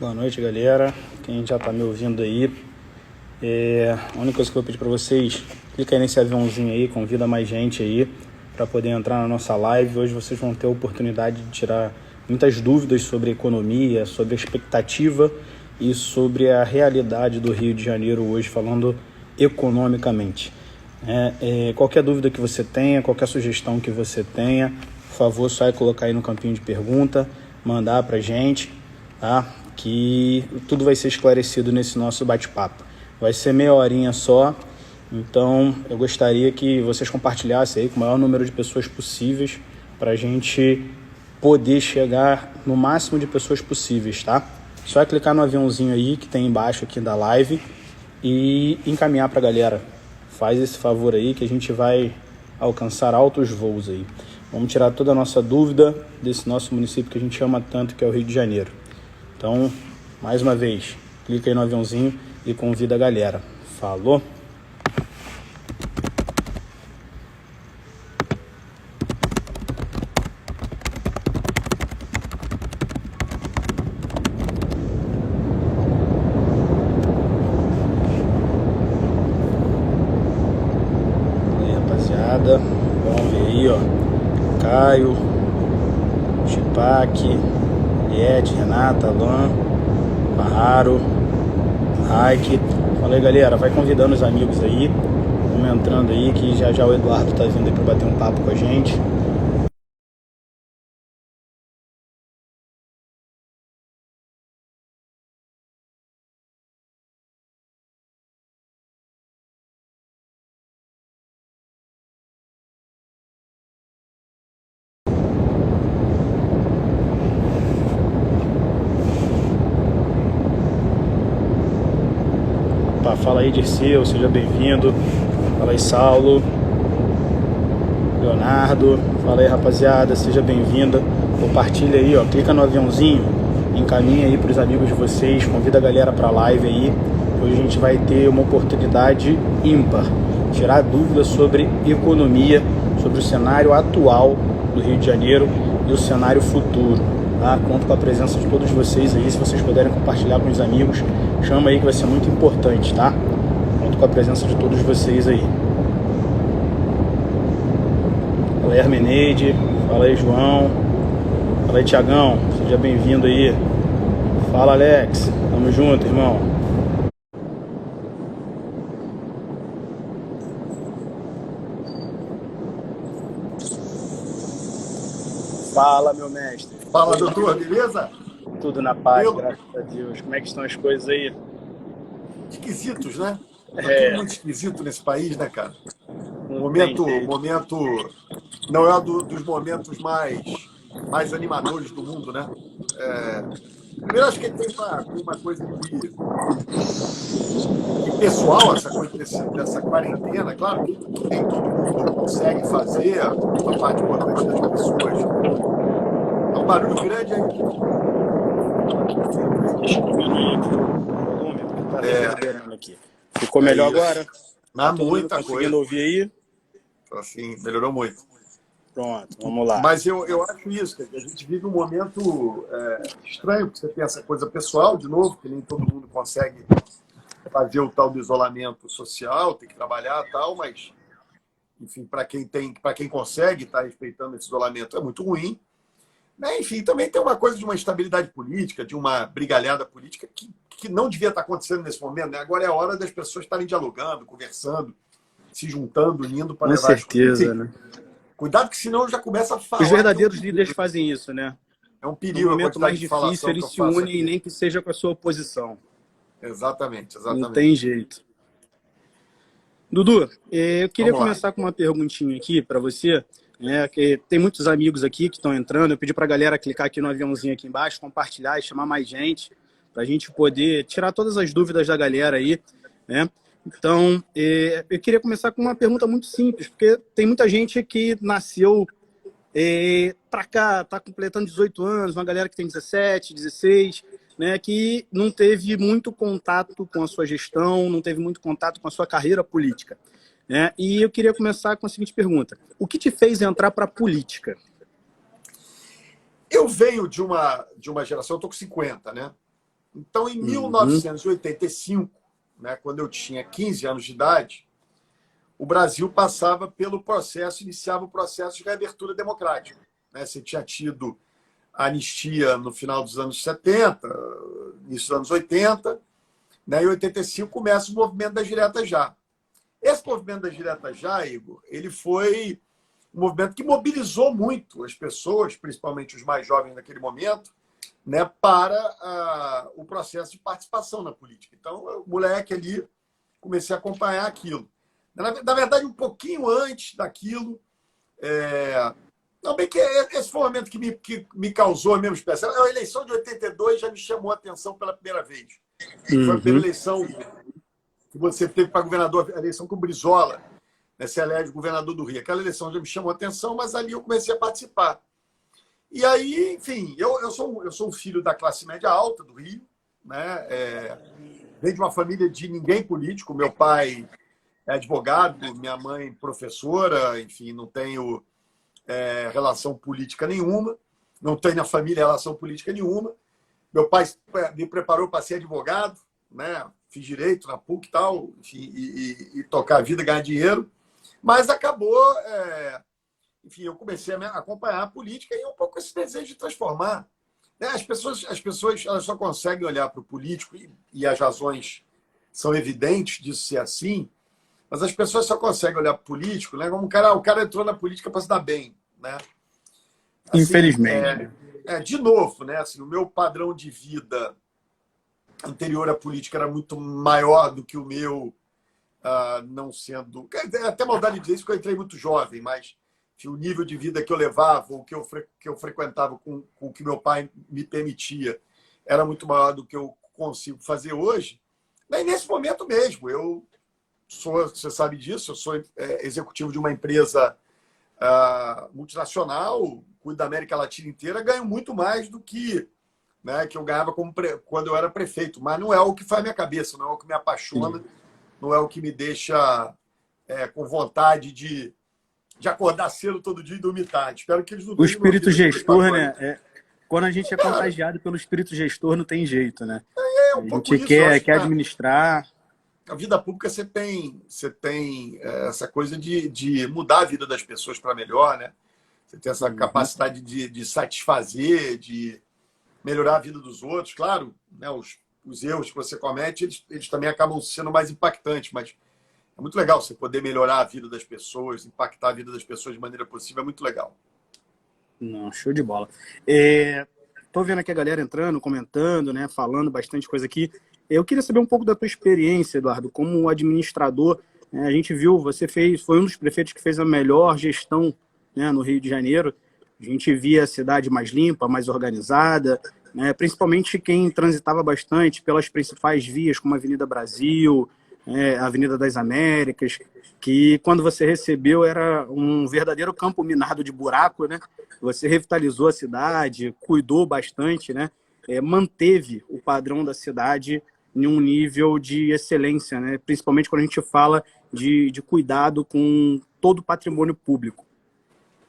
Boa noite, galera. Quem já tá me ouvindo aí, a única coisa que eu vou pedir para vocês, clica aí nesse aviãozinho aí, convida mais gente aí para poder entrar na nossa live. Hoje vocês vão ter a oportunidade de tirar muitas dúvidas sobre economia, sobre a expectativa e sobre a realidade do Rio de Janeiro hoje, falando economicamente. Qualquer dúvida que você tenha, qualquer sugestão que você tenha, por favor, só colocar aí no campinho de pergunta, mandar pra gente, tá? Que tudo vai ser esclarecido nesse nosso bate-papo. Vai ser meia horinha só, então eu gostaria que vocês compartilhassem aí com o maior número de pessoas possíveis para a gente poder chegar no máximo de pessoas possíveis, tá? Só é clicar no aviãozinho aí que tem embaixo aqui da live e encaminhar para a galera. Faz esse favor aí que a gente vai alcançar altos voos aí. Vamos tirar toda a nossa dúvida desse nosso município que a gente ama tanto, que é o Rio de Janeiro. Então, mais uma vez, clica aí no aviãozinho e convida a galera. Falou? E aí, rapaziada, vamos ver aí, ó. Caio, Chipac, Liette, Renata, Alan, Barraro, Raik. Fala aí, galera, vai convidando os amigos aí. Vamos entrando aí, que já já o Eduardo tá vindo aí para bater um papo com a gente. Opa, fala aí, Dirceu, seja bem-vindo. Fala aí, Saulo, Leonardo. Fala aí, rapaziada, seja bem-vinda. Compartilha aí, ó, clica no aviãozinho, encaminha aí para os amigos de vocês, convida a galera para a live aí. Hoje a gente vai ter uma oportunidade ímpar, tirar dúvidas sobre economia, sobre o cenário atual do Rio de Janeiro e o cenário futuro. Tá? Conto com a presença de todos vocês aí, se vocês puderem compartilhar com os amigos, chama aí que vai ser muito importante, tá? Conto com a presença de todos vocês aí. Fala aí, Armeneide, fala aí, João, fala aí, Tiagão, seja bem-vindo aí. Fala, Alex, tamo junto, irmão. Fala, meu mestre. Fala, doutor, beleza? Tudo na paz, graças a Deus. Como é que estão as coisas aí? Esquisitos, né? Tá tudo muito esquisito nesse país, né, cara? Momento não é dos momentos mais animadores do mundo, né? Primeiro, acho que tem uma coisa de pessoal, essa coisa dessa quarentena. Claro que nem todo mundo consegue fazer, uma parte importante das pessoas. É um barulho grande aí. Aqui. Ficou melhor agora? Tá muita coisa. Conseguindo ouvir aí? Assim, melhorou muito. Pronto, vamos lá. Mas eu acho isso, que a gente vive um momento estranho, porque você tem essa coisa pessoal, de novo, que nem todo mundo consegue fazer o tal do isolamento social, tem que trabalhar e tal, mas, enfim, para quem consegue estar respeitando esse isolamento é muito ruim. Né? Enfim, também tem uma coisa de uma instabilidade política, de uma brigalhada política que não devia estar acontecendo nesse momento. Né? Agora é a hora das pessoas estarem dialogando, conversando, se juntando, unindo para levar... Com certeza, né? Cuidado que senão já começa a falar... Os verdadeiros líderes fazem isso, né? É um perigo. No momento mais difícil, eles se unem e nem que seja com a sua oposição. Exatamente. Não tem jeito. Dudu, eu queria começar com uma perguntinha aqui para você, né? Que tem muitos amigos aqui que estão entrando. Eu pedi para a galera clicar aqui no aviãozinho aqui embaixo, compartilhar e chamar mais gente, para a gente poder tirar todas as dúvidas da galera aí, né? Então, eu queria começar com uma pergunta muito simples, porque tem muita gente que nasceu para cá, está completando 18 anos, uma galera que tem 17, 16, né, que não teve muito contato com a sua gestão, não teve muito contato com a sua carreira política. Né? E eu queria começar com a seguinte pergunta. O que te fez entrar para a política? Eu venho de uma geração, eu estou com 50, né? Então, em 1985, né, quando eu tinha 15 anos de idade, o Brasil passava pelo processo, iniciava o processo de reabertura democrática. Né? Você tinha tido a anistia no final dos anos 70, início dos anos 80, né? Em 85 começa o movimento das diretas já. Esse movimento das diretas já, Igor, ele foi um movimento que mobilizou muito as pessoas, principalmente os mais jovens naquele momento, né, para o processo de participação na política. Então, o moleque ali, comecei a acompanhar aquilo. Na verdade, um pouquinho antes daquilo, não, bem que esse foi o momento que me causou a mesma espécie. A eleição de 82 já me chamou a atenção pela primeira vez. Foi a primeira eleição que você teve para governador, a eleição com o Brizola, né, se elege governador do Rio. Aquela eleição já me chamou a atenção, mas ali eu comecei a participar. E aí, enfim, eu sou um filho da classe média alta do Rio, né? Venho de uma família de ninguém político. Meu pai é advogado, minha mãe professora, enfim, não tenho relação política nenhuma, não tenho na família relação política nenhuma. Meu pai me preparou para ser advogado, né? Fiz direito na PUC e tal, enfim, e tocar a vida, ganhar dinheiro, mas acabou, enfim, eu comecei a acompanhar a política e um pouco esse desejo de transformar. Né? As pessoas elas só conseguem olhar para o político, e as razões são evidentes disso ser assim, mas as pessoas só conseguem olhar para o político, né, como o cara entrou na política para se dar bem. Né? Assim, Infelizmente. De novo, né, assim, o meu padrão de vida anterior à política era muito maior do que o meu, não sendo... É até maldade de dizer isso, porque eu entrei muito jovem, mas enfim, o nível de vida que eu levava, o que eu frequentava com o que meu pai me permitia, era muito maior do que eu consigo fazer hoje. E nesse momento mesmo, você sabe disso, eu sou executivo de uma empresa multinacional, cuido da América Latina inteira, ganho muito mais do que, né, que eu ganhava quando eu era prefeito. Mas não é o que faz minha cabeça, não é o que me apaixona, não é o que me deixa com vontade de acordar cedo todo dia e dormir tarde. Espero que eles não O espírito gestor, né? Quando a gente é contagiado pelo espírito gestor, não tem jeito, né? É um pouco isso. Quer administrar. A vida pública você tem essa coisa de mudar a vida das pessoas para melhor, né? Você tem essa capacidade de satisfazer, de melhorar a vida dos outros. Claro, né, os erros que você comete, eles também acabam sendo mais impactantes, mas é muito legal você poder melhorar a vida das pessoas, impactar a vida das pessoas de maneira possível, é muito legal. Não, show de bola. Tô vendo aqui a galera entrando, comentando, né, falando bastante coisa aqui. Eu queria saber um pouco da tua experiência, Eduardo, como administrador. A gente viu, você foi um dos prefeitos que fez a melhor gestão, né, no Rio de Janeiro. A gente via a cidade mais limpa, mais organizada, né, principalmente quem transitava bastante pelas principais vias, como a Avenida Brasil, a Avenida das Américas, que quando você recebeu era um verdadeiro campo minado de buraco, né? Você revitalizou a cidade, cuidou bastante, né? Manteve o padrão da cidade em um nível de excelência, né? Principalmente quando a gente fala de cuidado com todo o patrimônio público.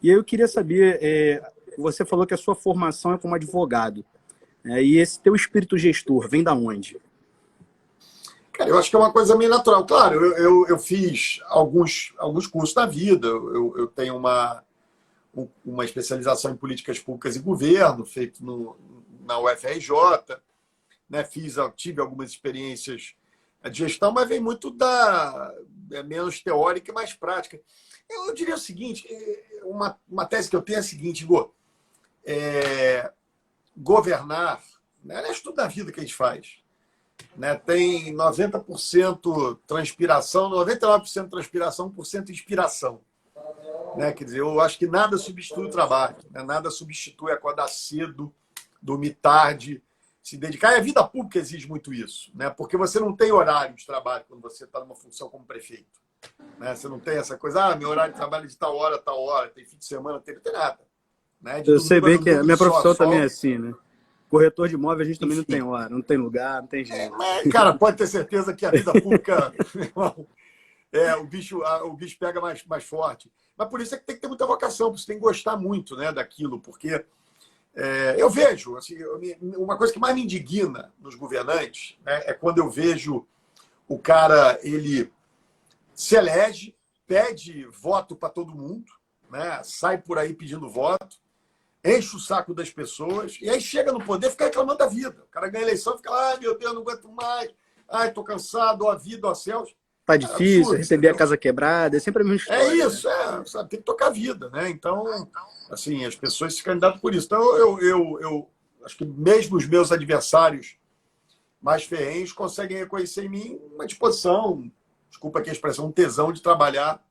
E aí eu queria saber, você falou que a sua formação é como advogado, e esse teu espírito gestor vem da onde? Cara, eu acho que é uma coisa meio natural. Claro, eu fiz alguns cursos na vida. Eu tenho uma especialização em políticas públicas e governo, feito na UFRJ. Né? Tive algumas experiências de gestão, mas vem muito menos teórica e mais prática. Eu diria o seguinte, uma tese que eu tenho é a seguinte, Igor, governar, né? É estudo da vida que a gente faz. Né? Tem 90% transpiração, 99% transpiração, 1% inspiração. Né? Quer dizer, eu acho que nada substitui o trabalho, né? Nada substitui acordar cedo, dormir tarde, se dedicar. E a vida pública exige muito isso, né? Porque você não tem horário de trabalho quando você está numa função como prefeito. Né? Você não tem essa coisa, meu horário de trabalho é de tal hora, tem fim de semana, não tem nada. Né? Eu sei bem que a minha profissão também é assim, né? Corretor de imóvel a gente também não tem hora, não tem lugar, não tem jeito. Mas, cara, pode ter certeza que a vida pública, o bicho pega mais forte. Mas por isso é que tem que ter muita vocação, você tem que gostar muito, né, daquilo, porque Eu vejo, assim, uma coisa que mais me indigna nos governantes, né, é quando eu vejo o cara, ele se elege, pede voto para todo mundo, né, sai por aí pedindo voto, enche o saco das pessoas, e aí chega no poder e fica reclamando da vida. O cara ganha eleição e fica lá, meu Deus, não aguento mais, ai, tô cansado, ó a vida, ó céus. Tá É difícil, absurdo, receber a entendeu? casa quebrada, é sempre a mesma É história, né? isso, sabe, tem que tocar a vida, né? Então, assim, as pessoas se candidatam por isso. Então, eu acho que mesmo os meus adversários mais ferrenhos conseguem reconhecer em mim uma disposição, desculpa aqui a expressão, um tesão de trabalhar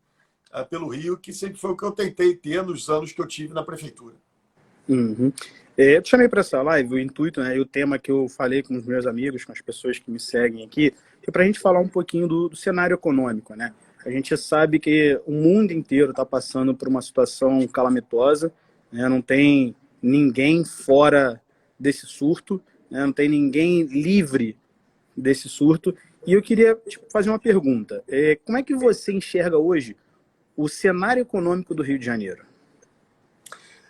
pelo Rio, que sempre foi o que eu tentei ter nos anos que eu tive na prefeitura. Uhum. Eu te chamei para essa live, o intuito, né, e o tema que eu falei com os meus amigos, com as pessoas que me seguem aqui, é para a gente falar um pouquinho do cenário econômico, né? A gente sabe que o mundo inteiro está passando por uma situação calamitosa, né? Não tem ninguém fora desse surto, né? Não tem ninguém livre desse surto. E eu queria fazer uma pergunta. Como é que você enxerga hoje o cenário econômico do Rio de Janeiro?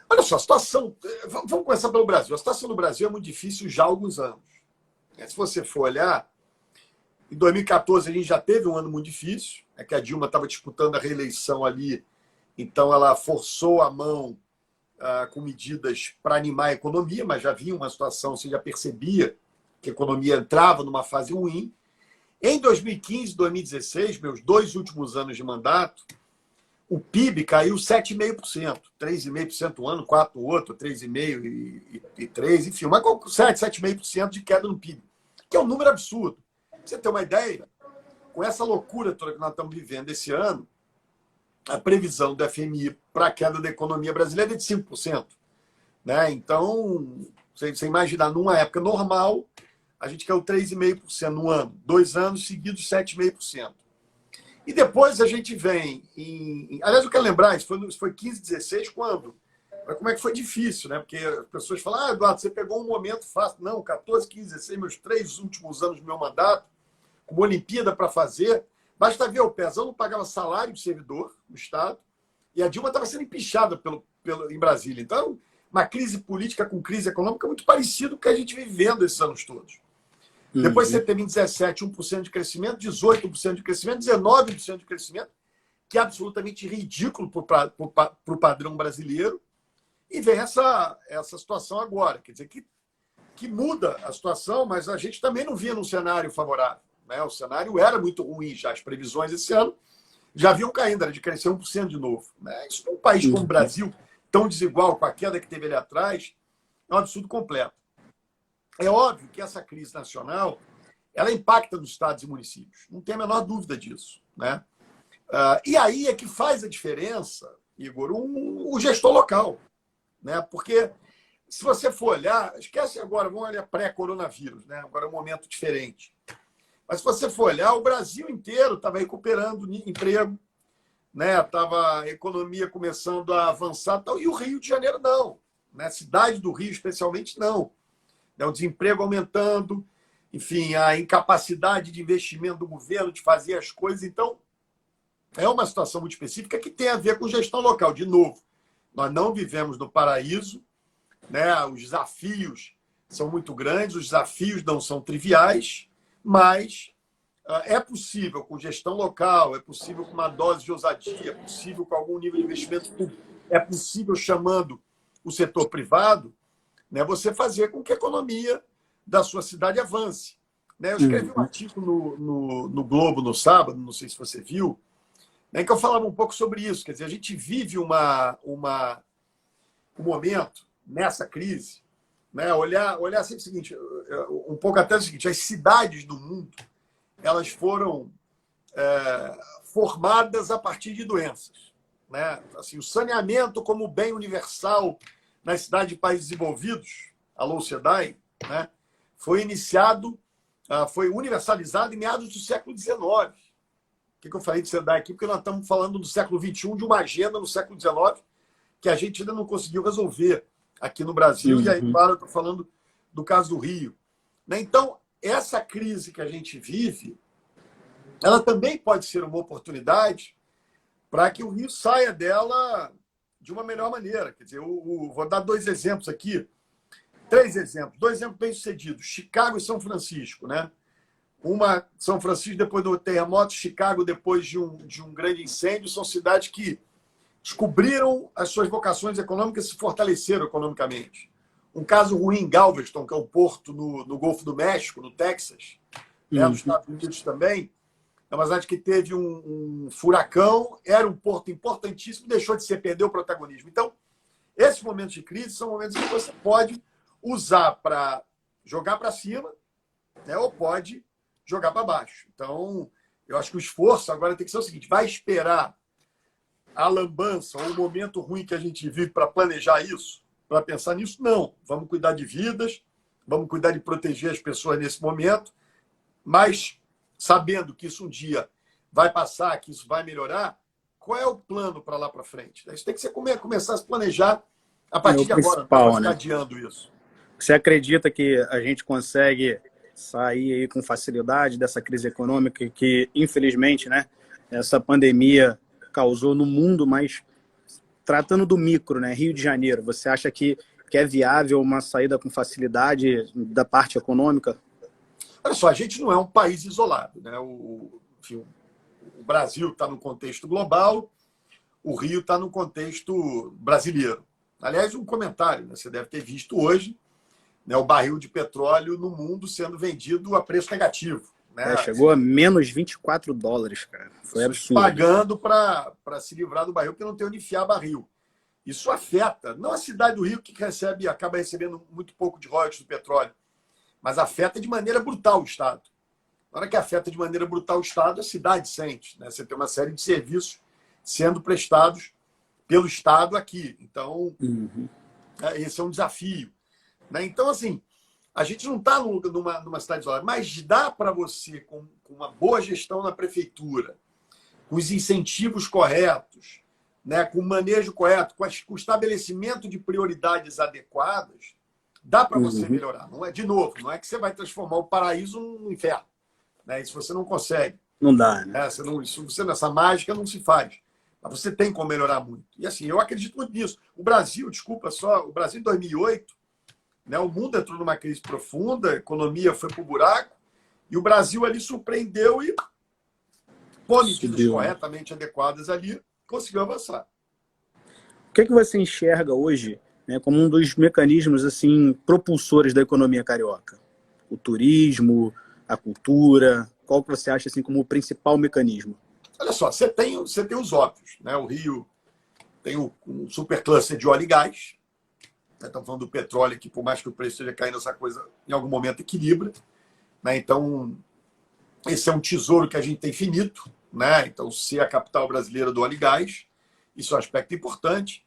Olha só, a situação. Vamos começar pelo Brasil. A situação do Brasil é muito difícil já há alguns anos. Se você for olhar, em 2014 a gente já teve um ano muito difícil, é que a Dilma estava disputando a reeleição ali, então ela forçou a mão com medidas para animar a economia, mas já havia uma situação, você já percebia que a economia entrava numa fase ruim. Em 2015 e 2016, meus 2 últimos anos de mandato, o PIB caiu 7,5%, 3,5% um ano, 4% no outro, 3,5% e 3%, enfim, mas 7,5% de queda no PIB, que é um número absurdo. Pra você ter uma ideia, com essa loucura toda que nós estamos vivendo esse ano, a previsão do FMI para a queda da economia brasileira é de 5%. Né? Então, você imaginar, numa época normal, a gente caiu 3,5% no ano, 2 anos seguidos 7,5%. E depois a gente vem aliás, eu quero lembrar, isso foi 15, 16, quando? Mas como é que foi difícil, né? Porque as pessoas falam, Eduardo, você pegou um momento fácil. Não, 14, 15, 16, meus 3 últimos anos do meu mandato, com uma Olimpíada para fazer. Basta ver, o Pezão não pagava salário de servidor do Estado e a Dilma estava sendo empichada em Brasília. Então, uma crise política com crise econômica é muito parecido com o que a gente vive vivendo esses anos todos. Depois você teve em 17, 1% de crescimento, 18% de crescimento, 19% de crescimento, que é absolutamente ridículo para o padrão brasileiro. E vem essa situação agora. Quer dizer, que muda a situação, mas a gente também não via num cenário favorável. Né? O cenário era muito ruim já. As previsões esse ano já vinham caindo, era de crescer 1% de novo. Né? Isso num país como o Brasil, tão desigual, com a queda que teve ali atrás, é um absurdo completo. É óbvio que essa crise nacional ela impacta nos estados e municípios. Não tem a menor dúvida disso. Né? E aí é que faz a diferença, Igor, o gestor local. Né? Porque se você for olhar, esquece agora, vamos olhar pré-coronavírus, né? Agora é um momento diferente. Mas se você for olhar, o Brasil inteiro estava recuperando emprego, né? Estava a economia começando a avançar, tal, e o Rio de Janeiro não. Né? A cidade do Rio, especialmente, não. O desemprego aumentando, enfim, a incapacidade de investimento do governo de fazer as coisas. Então, é uma situação muito específica que tem a ver com gestão local. De novo, nós não vivemos no paraíso, né? Os desafios são muito grandes, os desafios não são triviais, mas é possível com gestão local, é possível com uma dose de ousadia, é possível com algum nível de investimento público, é possível chamando o setor privado, né, você fazer com que a economia da sua cidade avance. Né? Eu escrevi um artigo no Globo no sábado, não sei se você viu, né, que eu falava um pouco sobre isso. Quer dizer, a gente vive um momento nessa crise, né, olhar sempre o seguinte, um pouco até o seguinte, as cidades do mundo elas foram formadas a partir de doenças. Né? Assim, o saneamento como bem universal nas cidades de países desenvolvidos, alô SEDAI, né, foi iniciado, foi universalizado em meados do século XIX. Por que eu falei de SEDAI aqui? Porque nós estamos falando do século XXI, de uma agenda no século XIX que a gente ainda não conseguiu resolver aqui no Brasil. E aí, claro, eu estou falando do caso do Rio. Né? Então, essa crise que a gente vive, ela também pode ser uma oportunidade para que o Rio saia dela de uma melhor maneira. Quer dizer, vou dar 2 exemplos aqui. Três exemplos, dois exemplos bem-sucedidos, Chicago e São Francisco, né? Uma, São Francisco depois do terremoto, Chicago depois de um grande incêndio, são cidades que descobriram as suas vocações econômicas e se fortaleceram economicamente. Um caso ruim, Galveston, que é um porto no Golfo do México, no Texas, né, nos Estados Unidos também, é uma cidade que teve um furacão, era um porto importantíssimo, deixou de ser, perdeu o protagonismo. Então, esses momentos de crise são momentos que você pode usar para jogar para cima, né, ou pode jogar para baixo. Então, eu acho que o esforço agora tem que ser o seguinte, vai esperar a lambança ou o momento ruim que a gente vive para planejar isso, para pensar nisso? Não. Vamos cuidar de vidas, vamos cuidar de proteger as pessoas nesse momento, mas sabendo que isso um dia vai passar, que isso vai melhorar, qual é o plano para lá para frente? Isso tem que ser começar a se planejar a partir de agora, não pode ficar adiando isso. Você acredita que a gente consegue sair aí com facilidade dessa crise econômica que, infelizmente, né, essa pandemia causou no mundo, mas tratando do micro, né, Rio de Janeiro, você acha que é viável uma saída com facilidade da parte econômica? Olha só, a gente não é um país isolado, né? Enfim, o Brasil está no contexto global, o Rio está no contexto brasileiro. Aliás, um comentário, né? Você deve ter visto hoje, né, o barril de petróleo no mundo sendo vendido a preço negativo. Né? Chegou a menos $24, cara. Foi absurdo. Pagando para se livrar do barril, porque não tem onde enfiar barril. Isso afeta, não a cidade do Rio, que acaba recebendo muito pouco de royalties do petróleo, mas afeta de maneira brutal o Estado. Na hora que afeta de maneira brutal o Estado, a cidade sente. Né? Você tem uma série de serviços sendo prestados pelo Estado aqui. Então, esse é um desafio. Né? Então, assim, a gente não está numa cidade isolada, mas dá para você, com uma boa gestão na prefeitura, com os incentivos corretos, né, com o manejo correto, com o estabelecimento de prioridades adequadas, dá para você melhorar. Não é, de novo, não é que você vai transformar o paraíso num inferno. Né? Isso você não consegue. Não dá, né? Essa mágica não se faz. Mas você tem como melhorar muito. E assim, eu acredito muito nisso. O Brasil, o Brasil em 2008, né, o mundo entrou numa crise profunda, a economia foi para o buraco, e o Brasil ali surpreendeu e, com medidas corretamente adequadas ali, conseguiu avançar. O que você enxerga hoje, né, como um dos mecanismos assim propulsores da economia carioca? O turismo, a cultura, qual que você acha assim como o principal mecanismo? Olha só, você tem os óbvios, né? O Rio tem um supercluster de óleo e gás. Estamos falando do petróleo, que por mais que o preço esteja caindo, essa coisa em algum momento equilibra. Né? Então, esse é um tesouro que a gente tem finito. Né? Então, ser a capital brasileira do óleo e gás, isso é um aspecto importante.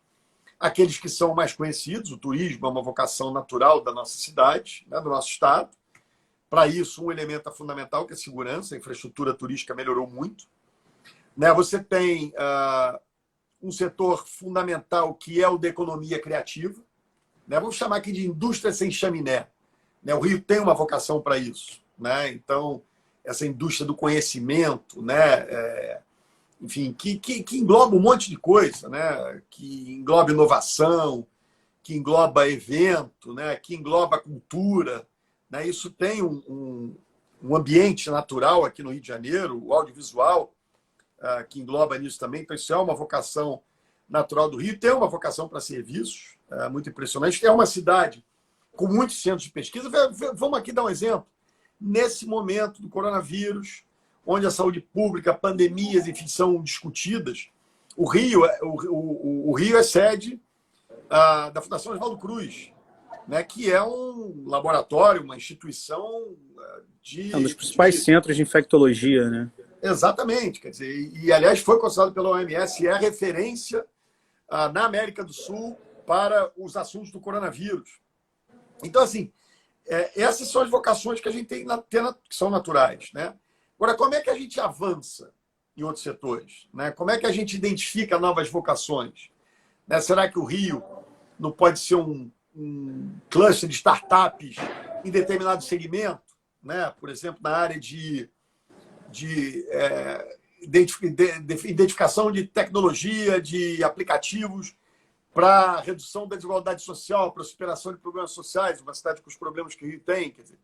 Aqueles que são mais conhecidos, o turismo é uma vocação natural da nossa cidade, né? Do nosso estado. Para isso, um elemento fundamental que é a segurança, a infraestrutura turística melhorou muito. Né? Você tem um setor fundamental que é o da economia criativa. Né? Vamos chamar aqui de indústria sem chaminé. Né? O Rio tem uma vocação para isso. Né? Então, essa indústria do conhecimento, né? Enfim, que engloba um monte de coisa, né? Que engloba inovação, que engloba evento, né? Que engloba cultura. Né? Isso tem um ambiente natural aqui no Rio de Janeiro, o audiovisual, que engloba nisso também. Então, isso é uma vocação natural do Rio. Tem uma vocação para serviços, muito impressionante. É uma cidade com muitos centros de pesquisa. Vamos aqui dar um exemplo. Nesse momento do coronavírus, onde a saúde pública, pandemias, enfim, são discutidas, o Rio é sede da Fundação Oswaldo Cruz, né, que é um laboratório, uma instituição um dos principais centros de infectologia, né? Exatamente, quer dizer, e aliás foi considerado pela OMS e é referência na América do Sul para os assuntos do coronavírus. Então, assim, essas são as vocações que a gente tem que são naturais, né? Agora, como é que a gente avança em outros setores? Né? Como é que a gente identifica novas vocações? Né? Será que o Rio não pode ser um cluster de startups em determinado segmento? Né? Por exemplo, na área de identificação de tecnologia, de aplicativos para a redução da desigualdade social, para a superação de problemas sociais, uma cidade com os problemas que o Rio tem. Quer dizer,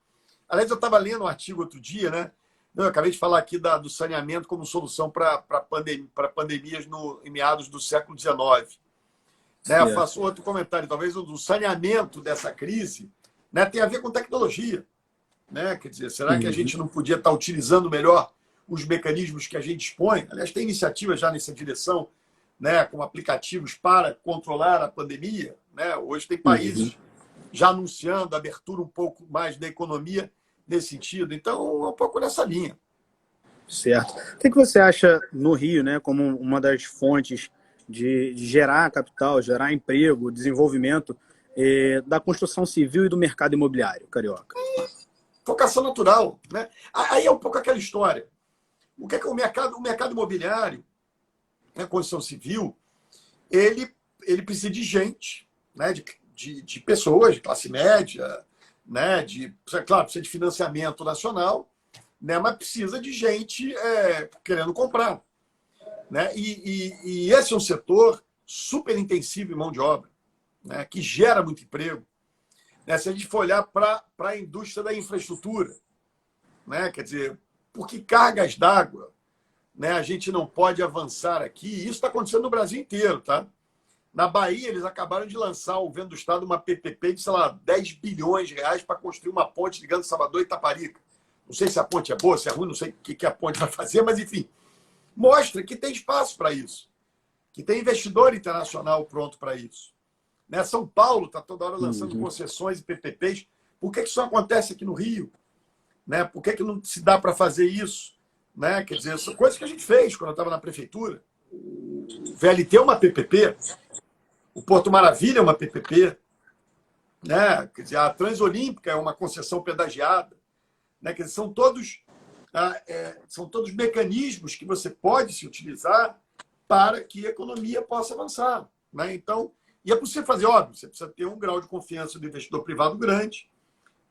aliás, eu estava lendo um artigo outro dia, né? Eu acabei de falar aqui do saneamento como solução para pandemias em meados do século XIX. Né? Eu faço outro comentário. Talvez o saneamento dessa crise, né, tem a ver com tecnologia. Né? Quer dizer, será que a gente não podia estar utilizando melhor os mecanismos que a gente dispõe? Aliás, tem iniciativas já nessa direção, né, com aplicativos para controlar a pandemia. Né? Hoje tem países já anunciando a abertura um pouco mais da economia nesse sentido. Então, é um pouco nessa linha. Certo. O que você acha no Rio, né, como uma das fontes de gerar capital, gerar emprego, desenvolvimento da construção civil e do mercado imobiliário carioca? Vocação natural. Né? Aí é um pouco aquela história. O que é que o mercado imobiliário, a construção civil, ele precisa de gente, né, de pessoas de classe média, né, claro, precisa de financiamento nacional, né, mas precisa de gente querendo comprar. Né? E esse é um setor super intensivo em mão de obra, né, que gera muito emprego. Né? Se a gente for olhar para a indústria da infraestrutura, né, quer dizer, por que cargas d'água, né, a gente não pode avançar aqui? Isso está acontecendo no Brasil inteiro. Tá? Na Bahia, eles acabaram de lançar, o governo do Estado, uma PPP de, sei lá, 10 bilhões de reais para construir uma ponte ligando Salvador e Itaparica. Não sei se a ponte é boa, se é ruim, não sei o que a ponte vai fazer, mas, enfim, mostra que tem espaço para isso, que tem investidor internacional pronto para isso. Né? São Paulo está toda hora lançando concessões e PPPs. Por que isso acontece aqui no Rio? Né? Por que não se dá para fazer isso? Né? Quer dizer, são coisas que a gente fez quando eu estava na prefeitura. O VLT é uma PPP, o Porto Maravilha é uma PPP, né? Quer dizer, a Transolímpica é uma concessão pedagiada. Né? Quer dizer, são todos mecanismos que você pode se utilizar para que a economia possa avançar. Né? Então, e é possível fazer, óbvio, você precisa ter um grau de confiança do investidor privado grande,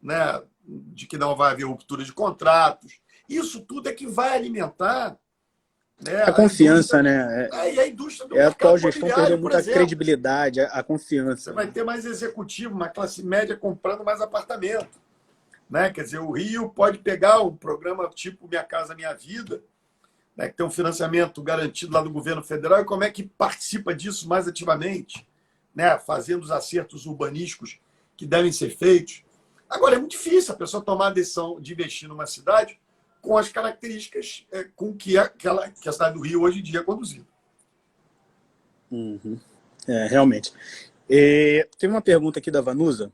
né? De que não vai haver ruptura de contratos. Isso tudo é que vai alimentar, né, a confiança, né? E a indústria do A atual mercado gestão imobiliário, perdeu por muita exemplo. credibilidade, a confiança. Você vai ter mais executivo, uma classe média comprando mais apartamento. Né? Quer dizer, o Rio pode pegar um programa tipo Minha Casa Minha Vida, né, que tem um financiamento garantido lá do governo federal, e como é que participa disso mais ativamente, né, fazendo os acertos urbanísticos que devem ser feitos. Agora, é muito difícil a pessoa tomar a decisão de investir numa cidade com as características com que a cidade do Rio hoje em dia é conduzida. Realmente. Tem uma pergunta aqui da Vanusa,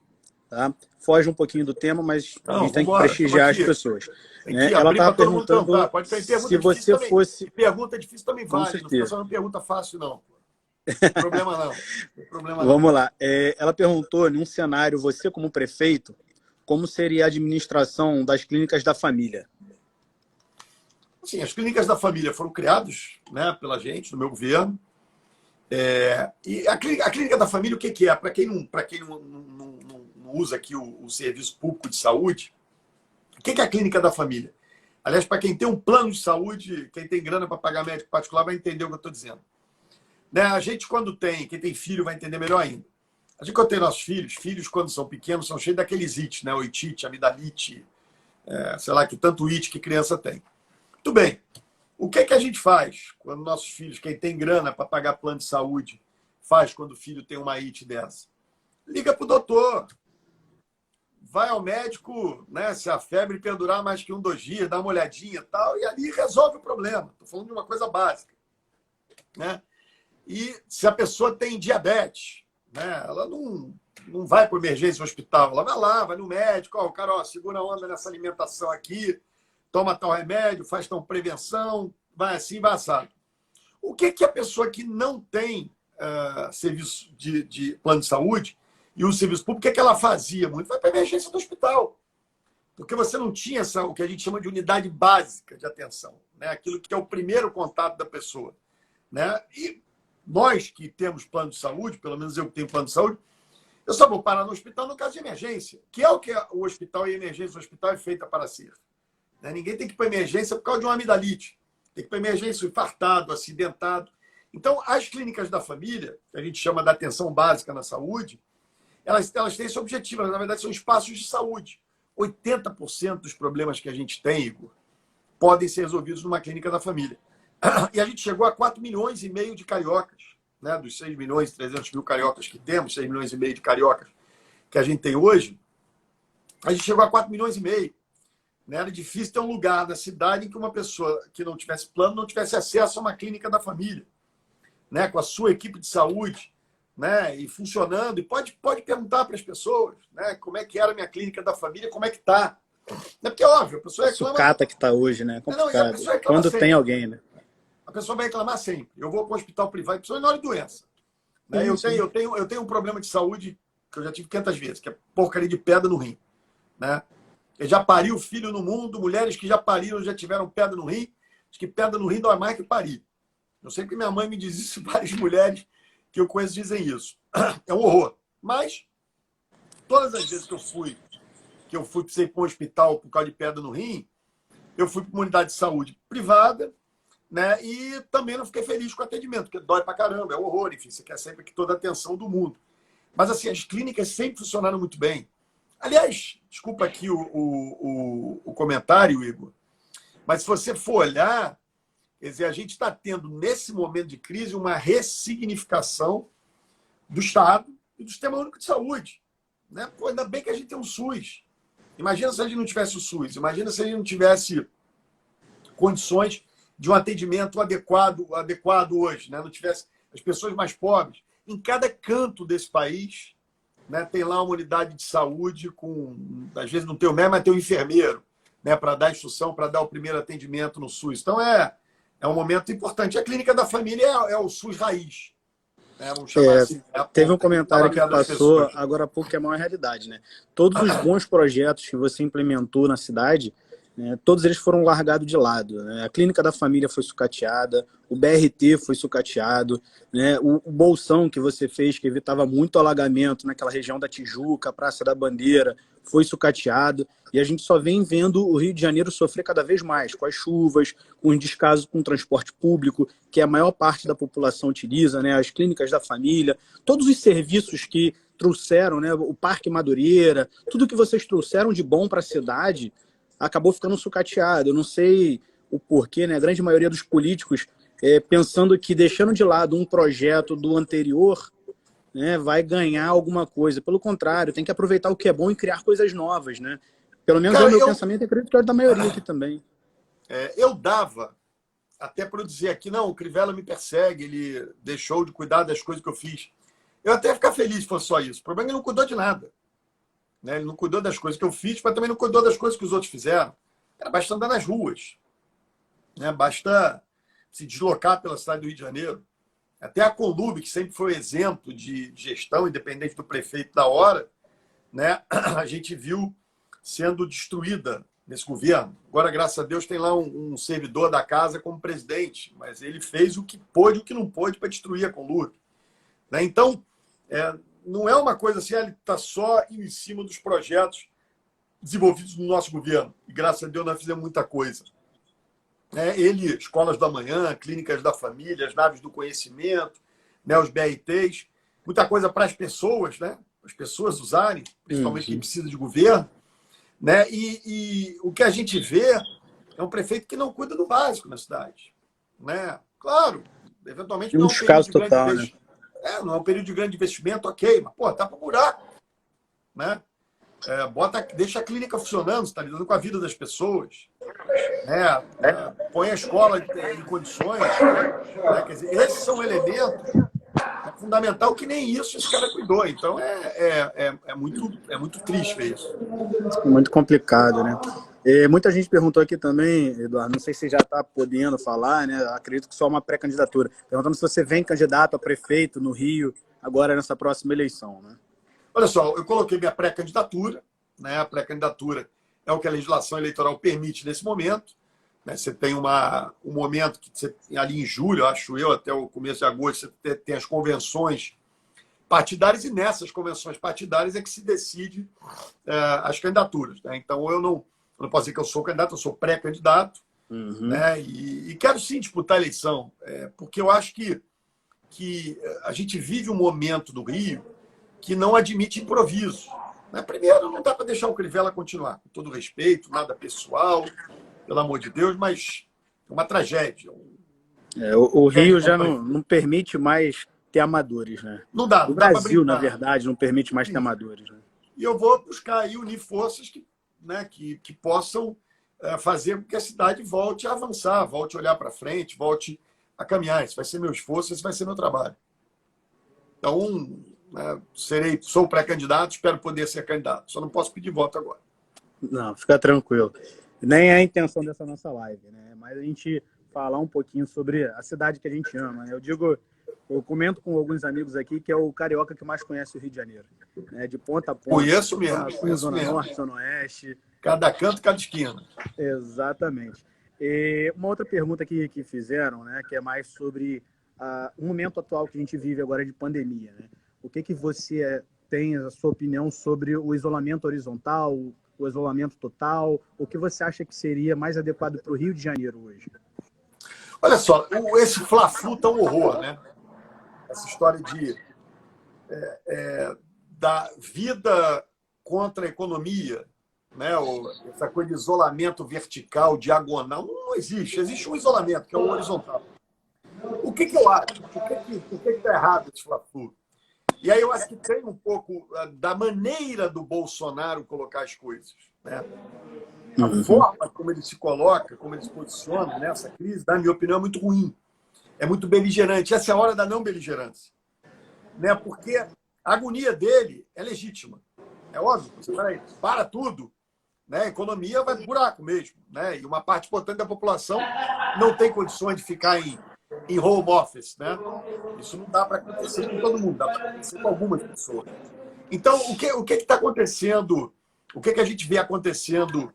tá? Foge um pouquinho do tema, mas a gente tem que prestigiar as pessoas. Né? Ela estava perguntando se você fosse... Pergunta difícil também vale, não fica só uma pergunta fácil, não. Não tem problema não. Vamos lá. Ela perguntou, num cenário, você como prefeito, como seria a administração das clínicas da família? Sim, as clínicas da família foram criadas, né, pela gente, no meu governo. E a clínica da família, o que é? Para quem não usa aqui o serviço público de saúde, o que é a clínica da família? Aliás, para quem tem um plano de saúde, quem tem grana para pagar médico particular vai entender o que eu estou dizendo. Né? A gente, quem tem filho, vai entender melhor ainda. A gente, quando tem nossos filhos, quando são pequenos, são cheios daqueles ites, né? Oitite, amidalite, sei lá, que tanto it que criança tem. Muito bem. O que a gente faz quando nossos filhos, quem tem grana para pagar plano de saúde, faz quando o filho tem uma IT dessa? Liga para o doutor. Vai ao médico, né, se a febre perdurar mais que 2 dias, dá uma olhadinha e tal, e ali resolve o problema. Estou falando de uma coisa básica. Né? E se a pessoa tem diabetes, né, ela não vai para emergência no hospital, ela vai lá, vai no médico, o cara, segura a onda nessa alimentação aqui, toma tal remédio, faz tal prevenção, vai assim, vai assado. O que a pessoa que não tem serviço de plano de saúde e o serviço público, o que ela fazia muito? Vai para a emergência do hospital. Porque você não tinha o que a gente chama de unidade básica de atenção, né? Aquilo que é o primeiro contato da pessoa. Né? E nós que temos plano de saúde, pelo menos eu que tenho plano de saúde, eu só vou parar no hospital no caso de emergência, que é o que o hospital e a emergência do hospital é feita para ser. Ninguém tem que ir para emergência por causa de uma amidalite. Tem que ir para emergência infartado, acidentado. Então, as clínicas da família, que a gente chama de atenção básica na saúde, elas têm esse objetivo, na verdade são espaços de saúde. 80% dos problemas que a gente tem, Igor, podem ser resolvidos numa clínica da família. E a gente chegou a 4,5 milhões de cariocas, né? Dos 6 milhões e 300 mil cariocas que temos, 6,5 milhões de cariocas que a gente tem hoje, a gente chegou a 4,5 milhões. Né? Era difícil ter um lugar na cidade em que uma pessoa que não tivesse plano não tivesse acesso a uma clínica da família, né? Com a sua equipe de saúde, né? E funcionando. E pode perguntar para as pessoas, né? Como é que era a minha clínica da família, como é que está. É porque, óbvio, a pessoa reclama... Sucata que está hoje, né? Complicado. Não, quando sempre. Tem alguém, né? A pessoa vai reclamar sempre. Eu vou para um hospital privado, pessoa não é doença. Né? Eu tenho um problema de saúde que eu já tive 500 vezes, que é porcaria de pedra no rim. Né? Eu já pariu filho no mundo, mulheres que já pariram já tiveram pedra no rim. Acho que pedra no rim dói mais que parir. Eu sei que minha mãe me diz isso, várias mulheres que eu conheço dizem isso. É um horror. Mas, todas as vezes que eu precisei para um hospital por causa de pedra no rim, eu fui para uma unidade de saúde privada, né? E também não fiquei feliz com o atendimento, porque dói pra caramba, é um horror, enfim, você quer sempre que toda a atenção do mundo. Mas, assim, as clínicas sempre funcionaram muito bem. Aliás, desculpa aqui o comentário, Igor, mas se você for olhar, quer dizer, a gente está tendo, nesse momento de crise, uma ressignificação do Estado e do Sistema Único de Saúde. Né? Pô, ainda bem que a gente tem um SUS. Imagina se a gente não tivesse o SUS, imagina se a gente não tivesse condições de um atendimento adequado hoje, né? Não tivesse as pessoas mais pobres. Em cada canto desse país, né, tem lá uma unidade de saúde com, às vezes não tem o médico, mas tem o enfermeiro, né, para dar instrução, para dar o primeiro atendimento no SUS. Então é um momento importante. A clínica da família é o SUS raiz. Né? Vamos chamar assim, teve um comentário que passou agora há pouco que é a maior realidade, né? Todos os bons projetos que você implementou na cidade, né, todos eles foram largados de lado. Né? A clínica da família foi sucateada, o BRT foi sucateado, né? O bolsão que você fez, que evitava muito alagamento naquela região da Tijuca, Praça da Bandeira, foi sucateado. E a gente só vem vendo o Rio de Janeiro sofrer cada vez mais, com as chuvas, com os descasos com o transporte público, que a maior parte da população utiliza, né? As clínicas da família, todos os serviços que trouxeram, né? O Parque Madureira, tudo que vocês trouxeram de bom para a cidade, acabou ficando sucateado. Eu não sei o porquê, né? A grande maioria dos políticos pensando que deixando de lado um projeto do anterior, né, vai ganhar alguma coisa. Pelo contrário, tem que aproveitar o que é bom e criar coisas novas, né? Pelo menos é o meu pensamento e acredito que é o da maioria aqui também. Eu dava, até para eu dizer aqui, não, o Crivella me persegue, ele deixou de cuidar das coisas que eu fiz. Eu até ia ficar feliz se fosse só isso. O problema é que ele não cuidou de nada. Né? Ele não cuidou das coisas que eu fiz, mas também não cuidou das coisas que os outros fizeram. Basta andar nas ruas. Né? Basta se deslocar pela cidade do Rio de Janeiro. Até a Conlube, que sempre foi exemplo de gestão, independente do prefeito da hora, né? A gente viu sendo destruída nesse governo. Agora, graças a Deus, tem lá um servidor da casa como presidente, mas ele fez o que pôde e o que não pôde para destruir a Conlube. Né? Então, não é uma coisa assim, ele está só em cima dos projetos desenvolvidos no nosso governo. E, graças a Deus, nós fizemos muita coisa. Escolas da manhã, clínicas da família, as naves do conhecimento, né, os BRTs, muita coisa para as pessoas, né, as pessoas usarem, principalmente quem precisa de governo. Né, e o que a gente vê é um prefeito que não cuida do básico na cidade. Né? Claro, eventualmente não é um período de grande investimento. Não é um período de grande investimento, ok, mas pô, tá para buraco. Né? Deixa a clínica funcionando, você está lidando com a vida das pessoas. Põe a escola em condições. Né? Quer dizer, esses são elementos fundamental que nem isso esse cara cuidou. Então é muito triste ver isso. Muito complicado, né? Muita gente perguntou aqui também, Eduardo, não sei se já está podendo falar, né? Acredito que só uma pré-candidatura. Perguntando se você vem candidato a prefeito no Rio agora nessa próxima eleição, né? Olha só, eu coloquei minha pré-candidatura, né? A pré-candidatura é o que a legislação eleitoral permite nesse momento. Né? Você tem um momento que você, ali em julho, acho eu, até o começo de agosto, você tem as convenções partidárias e nessas convenções partidárias é que se decide as candidaturas. Né? Então, eu não posso dizer que eu sou candidato, eu sou pré-candidato. Né? E quero sim disputar a eleição, porque eu acho que que a gente vive um momento do Rio que não admite improviso. Né? Primeiro, não dá para deixar o Crivella continuar, com todo respeito, nada pessoal, pelo amor de Deus, mas é uma tragédia. O Rio já não permite mais ter amadores, né? Não dá, O não dá para Brasil, brincar. na verdade, não permite mais ter amadores. Né? E eu vou buscar aí unir forças que possam fazer com que a cidade volte a avançar, volte a olhar para frente, volte a caminhar. Isso vai ser meu esforço, esse vai ser meu trabalho. Então, sou pré-candidato, espero poder ser candidato. Só não posso pedir voto agora. Não, fica tranquilo. Nem é a intenção dessa nossa live, né? Mas a gente falar um pouquinho sobre a cidade que a gente ama. Né? Eu comento com alguns amigos aqui que é o carioca que mais conhece o Rio de Janeiro. Né? De ponta a ponta. Conheço mesmo. Zona Sul, Zona Norte, Zona Oeste. Cada canto, cada esquina. Exatamente. E uma outra pergunta que fizeram, né? Que é mais sobre o momento atual que a gente vive agora de pandemia. Né? O que você tem a sua opinião sobre o isolamento horizontal, o isolamento total? O que você acha que seria mais adequado para o Rio de Janeiro hoje? Olha só, esse Fla-Flu tá um horror, né? Essa história da vida contra a economia, né? Essa coisa de isolamento vertical, diagonal, não existe. Existe um isolamento, que é o horizontal. O que eu acho? O que está errado esse Fla-Flu? E aí eu acho que tem um pouco da maneira do Bolsonaro colocar as coisas, né? A forma como ele se coloca, como ele se posiciona nessa crise, na minha opinião, é muito ruim. É muito beligerante. Essa é a hora da não beligerância. Né? Porque a agonia dele é legítima. É óbvio. Você para tudo. Né? A economia vai pro buraco mesmo. Né? E uma parte importante da população não tem condições de ficar em home office. Né? Isso não dá para acontecer com todo mundo. Dá para acontecer com algumas pessoas. Então, o que está acontecendo? O que a gente vê acontecendo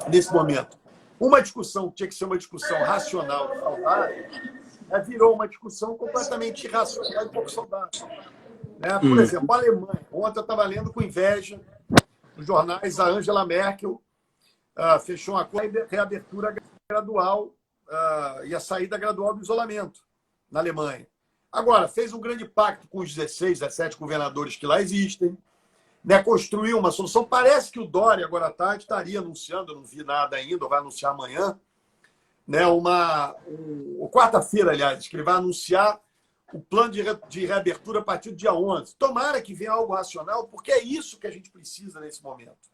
nesse momento? Uma discussão que tinha que ser uma discussão racional e saudável virou uma discussão completamente irracional e pouco saudável. Né? Por exemplo, a Alemanha. Ontem eu estava lendo com inveja nos jornais, a Angela Merkel fechou uma reabertura gradual e a saída gradual do isolamento na Alemanha. Agora, fez um grande pacto com os 16, 17 governadores que lá existem, né, construiu uma solução. Parece que o Dória, agora à tarde, estaria anunciando, eu não vi nada ainda, vai anunciar amanhã, né, quarta-feira, aliás, que ele vai anunciar o plano de reabertura a partir do dia 11. Tomara que venha algo racional, porque é isso que a gente precisa nesse momento.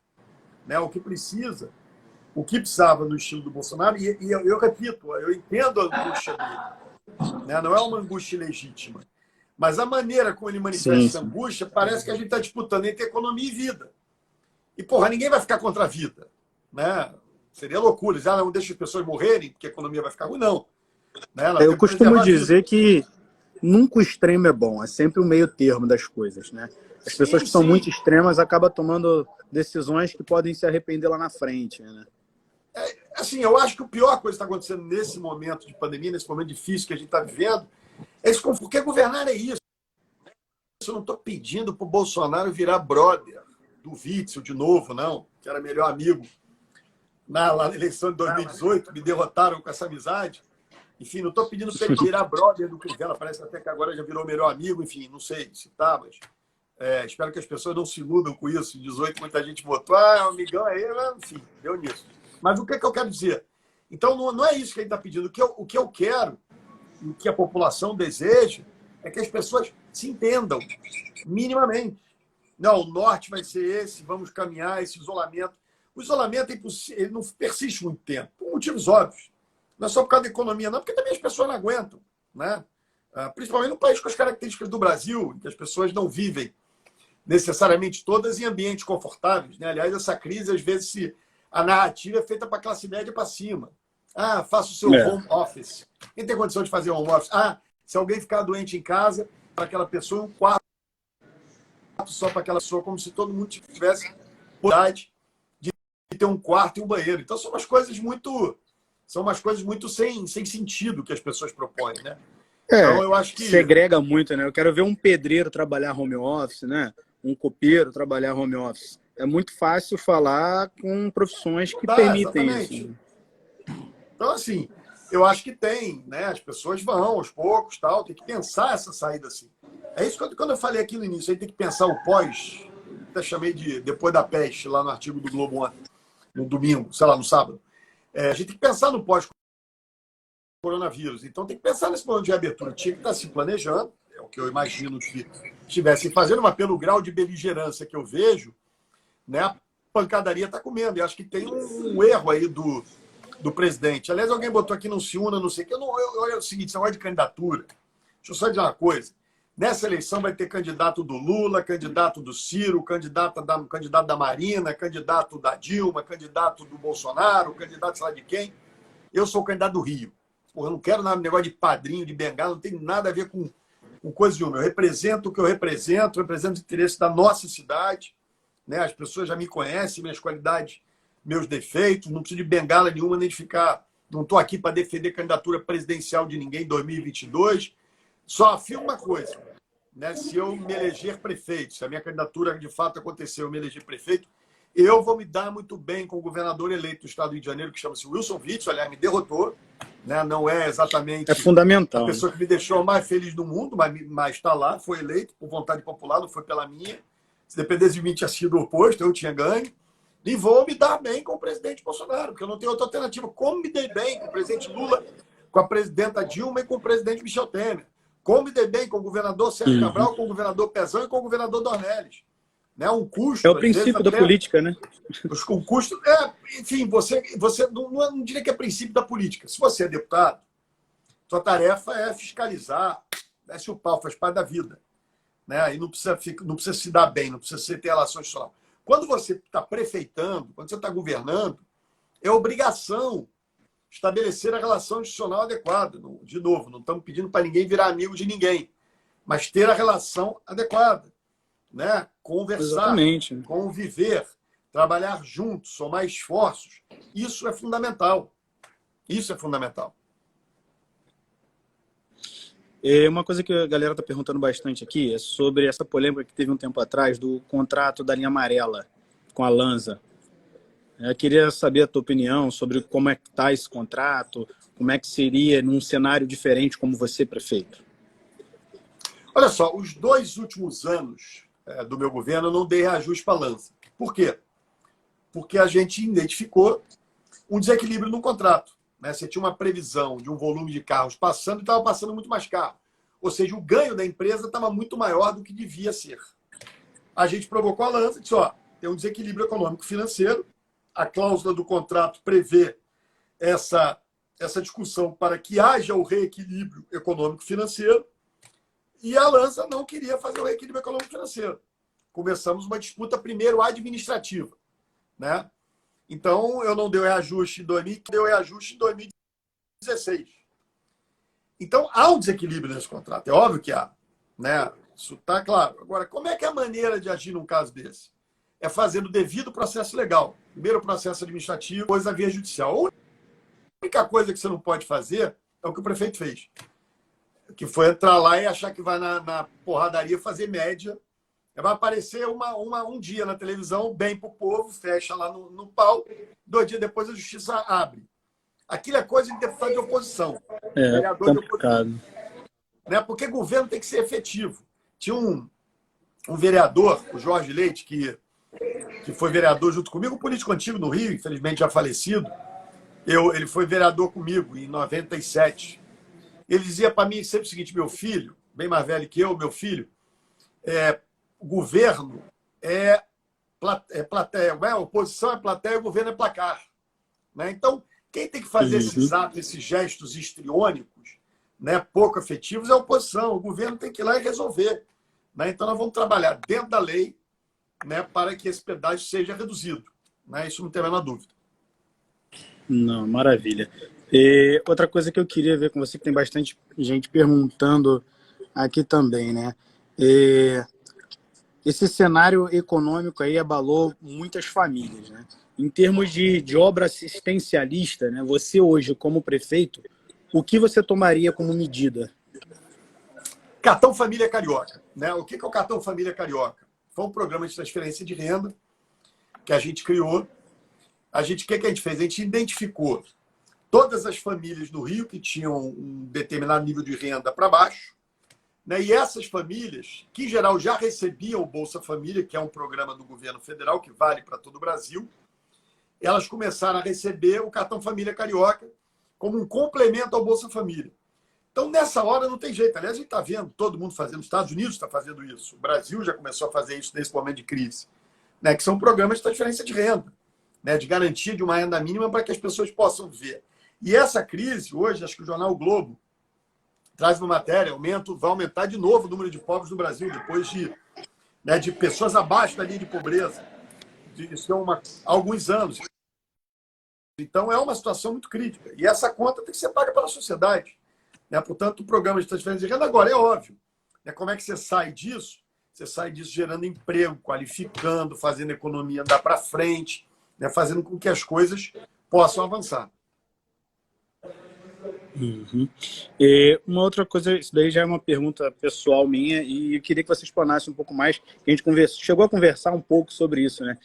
Né, o que precisava no estilo do Bolsonaro, e eu repito, eu entendo a angústia dele. Né, não é uma angústia legítima. Mas a maneira como ele manifesta essa angústia parece que a gente está disputando entre economia e vida. E, porra, ninguém vai ficar contra a vida. Né? Seria loucura. Não deixa as pessoas morrerem porque a economia vai ficar ruim. Não. Né? Eu costumo dizer que nunca o extremo é bom. É sempre o meio termo das coisas. Né? As pessoas que são muito extremas acabam tomando decisões que podem se arrepender lá na frente. Né? Assim, eu acho que a pior coisa que está acontecendo nesse momento de pandemia, nesse momento difícil que a gente está vivendo, porque governar é isso. Eu não estou pedindo para o Bolsonaro virar brother do Witzel de novo, não, que era melhor amigo lá na eleição de 2018, me derrotaram com essa amizade. Enfim, não estou pedindo para ele virar brother do Crivella, parece até que agora já virou melhor amigo, enfim, não sei se tá, mas espero que as pessoas não se iludam com isso. Em 18, muita gente votou, o amigão é ele, enfim, deu nisso. Mas o que eu quero dizer? Então, não é isso que ele está pedindo. O que eu quero, o que a população deseja, é que as pessoas se entendam minimamente. Não, o norte vai ser esse, vamos caminhar, esse isolamento. O isolamento ele não persiste muito tempo, por motivos óbvios. Não é só por causa da economia, não, porque também as pessoas não aguentam. Né? Principalmente num país com as características do Brasil, em que as pessoas não vivem necessariamente todas em ambientes confortáveis. Né? Aliás, essa crise, às vezes, a narrativa é feita para a classe média para cima. Faça o seu home office. Quem tem condição de fazer home office? Se alguém ficar doente em casa, para aquela pessoa, um quarto só para aquela pessoa, como se todo mundo tivesse possibilidade de ter um quarto e um banheiro. Então, são umas coisas muito sem sentido que as pessoas propõem, né? Então, eu acho que segrega muito, né? Eu quero ver um pedreiro trabalhar home office, né? Um copeiro trabalhar home office. É muito fácil falar com profissões que permitem exatamente. isso. Então, assim, eu acho que tem, né? As pessoas vão aos poucos, tal, tem que pensar essa saída assim. É isso que quando eu falei aqui no início, aí tem que pensar o pós, até chamei de depois da peste, lá no artigo do Globo ontem, no domingo, sei lá, no sábado. A gente tem que pensar no pós-coronavírus. Então tem que pensar nesse plano de reabertura. Tinha que estar se planejando, é o que eu imagino que estivessem fazendo, mas pelo grau de beligerância que eu vejo, né, a pancadaria está comendo. E acho que tem um erro aí do presidente. Aliás, alguém botou aqui, não se una, não sei o que. Olha o seguinte, esse negócio de candidatura. Deixa eu só dizer uma coisa. Nessa eleição vai ter candidato do Lula, candidato do Ciro, candidato da Marina, candidato da Dilma, candidato do Bolsonaro, candidato sei lá de quem. Eu sou o candidato do Rio. Porra, eu não quero nada, negócio de padrinho, de bengala, não tem nada a ver com coisa nenhuma. Eu represento o que eu represento os interesses da nossa cidade. Né? As pessoas já me conhecem, minhas qualidades, meus defeitos, não preciso de bengala nenhuma, nem de ficar... Não estou aqui para defender candidatura presidencial de ninguém em 2022. Só afirmo uma coisa, né? Se eu me eleger prefeito, se a minha candidatura de fato acontecer, eu me eleger prefeito, eu vou me dar muito bem com o governador eleito do estado do Rio de Janeiro, que chama-se Wilson Witzel, aliás, me derrotou, né? Não é exatamente fundamental, a pessoa que me deixou mais feliz do mundo, mas está lá, foi eleito por vontade popular, não foi pela minha. Se dependesse de mim, tinha sido o oposto, eu tinha ganho. E vou me dar bem com o presidente Bolsonaro, porque eu não tenho outra alternativa. Como me dei bem com o presidente Lula, com a presidenta Dilma e com o presidente Michel Temer. Como me dei bem com o governador Sérgio Cabral, com o governador Pezão e com o governador Dornelles. Né? Um custo... É o princípio da política, né? O custo... enfim, você não diria que é princípio da política. Se você é deputado, sua tarefa é fiscalizar, desce o pau, faz parte da vida. Né? E não precisa se dar bem, não precisa ter relação institucional. Quando você está prefeitando, quando você está governando, é obrigação estabelecer a relação institucional adequada. De novo, não estamos pedindo para ninguém virar amigo de ninguém, mas ter a relação adequada. Né? Conversar, exatamente, conviver, trabalhar juntos, somar esforços. Isso é fundamental. Isso é fundamental. Uma coisa que a galera está perguntando bastante aqui é sobre essa polêmica que teve um tempo atrás do contrato da linha amarela com a Lanza. Eu queria saber a tua opinião sobre como é que está esse contrato, como é que seria num cenário diferente como você, prefeito. Olha só, os 2 últimos anos do meu governo eu não dei reajuste para a Lanza. Por quê? Porque a gente identificou um desequilíbrio no contrato. Né? Você tinha uma previsão de um volume de carros passando e estava passando muito mais carro. Ou seja, o ganho da empresa estava muito maior do que devia ser. A gente provocou a Lanza e disse, tem um desequilíbrio econômico-financeiro, a cláusula do contrato prevê essa discussão para que haja o reequilíbrio econômico-financeiro e a Lanza não queria fazer o reequilíbrio econômico-financeiro. Começamos uma disputa primeiro administrativa. Né? Então, eu não dei reajuste em 2015, deu reajuste em 2016. Então, há um desequilíbrio nesse contrato. É óbvio que há. Né? Isso está claro. Agora, como é que é a maneira de agir num caso desse? É fazendo o devido processo legal. Primeiro o processo administrativo, depois a via judicial. A única coisa que você não pode fazer é o que o prefeito fez. Que foi entrar lá e achar que vai na porradaria fazer média. Vai aparecer um dia na televisão, bem para o povo, fecha lá no pau, 2 dias depois a justiça abre. Aquilo é coisa de deputado de oposição. Complicado. Né? Porque governo tem que ser efetivo. Tinha um vereador, o Jorge Leite, que foi vereador junto comigo, um político antigo no Rio, infelizmente já falecido. Ele foi vereador comigo em 97. Ele dizia para mim sempre o seguinte, meu filho, bem mais velho que eu, meu filho, o governo é plateia, a oposição é plateia, o governo é placar. Né? Então, quem tem que fazer esses atos, esses gestos histriônicos, né, pouco afetivos, é a oposição. O governo tem que ir lá e resolver. Né? Então, nós vamos trabalhar dentro da lei, né, para que esse pedágio seja reduzido. Né? Isso não tem a menor dúvida. Não, maravilha. Outra coisa que eu queria ver com você, que tem bastante gente perguntando aqui também, né? Esse cenário econômico aí abalou muitas famílias, né? Em termos de obra assistencialista, né? Você hoje, como prefeito, o que você tomaria como medida? Cartão Família Carioca. Né? O que é o Cartão Família Carioca? Foi um programa de transferência de renda que a gente criou. O que a gente fez? A gente identificou todas as famílias do Rio que tinham um determinado nível de renda para baixo, né? E essas famílias, que em geral já recebiam o Bolsa Família, que é um programa do governo federal que vale para todo o Brasil, elas começaram a receber o cartão Família Carioca como um complemento ao Bolsa Família. Então, nessa hora, não tem jeito. Aliás, a gente está vendo todo mundo fazendo, os Estados Unidos está fazendo isso, o Brasil já começou a fazer isso nesse momento de crise, né? Que são programas de transferência de renda, né? De garantia de uma renda mínima para que as pessoas possam ver. E essa crise, hoje, acho que o jornal o Globo traz uma matéria, vai aumentar de novo o número de pobres no Brasil, depois de pessoas abaixo da linha de pobreza. Isso há alguns anos. Então, é uma situação muito crítica. E essa conta tem que ser paga pela sociedade, né? Portanto, o programa de transferência de renda, agora, é óbvio, né? Como é que você sai disso? Você sai disso gerando emprego, qualificando, fazendo a economia andar para frente, né? Fazendo com que as coisas possam avançar. Uhum. E uma outra coisa, isso daí já é uma pergunta pessoal minha, e eu queria que você explanasse um pouco mais. A gente chegou a conversar um pouco sobre isso, né?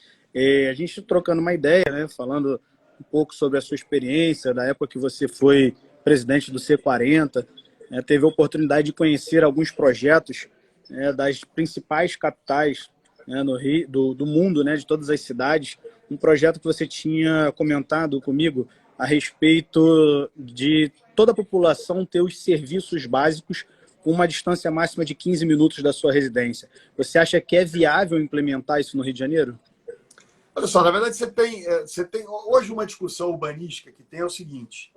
A gente trocando uma ideia, né? Falando um pouco sobre a sua experiência, da época que você foi presidente do C40, né? Teve a oportunidade de conhecer alguns projetos, né, das principais capitais, né, no Rio, do mundo, né? De todas as cidades. Um projeto que você tinha comentado comigo a respeito de toda a população ter os serviços básicos com uma distância máxima de 15 minutos da sua residência. Você acha que é viável implementar isso no Rio de Janeiro? Olha só, na verdade, você tem hoje uma discussão urbanística que tem é o seguinte,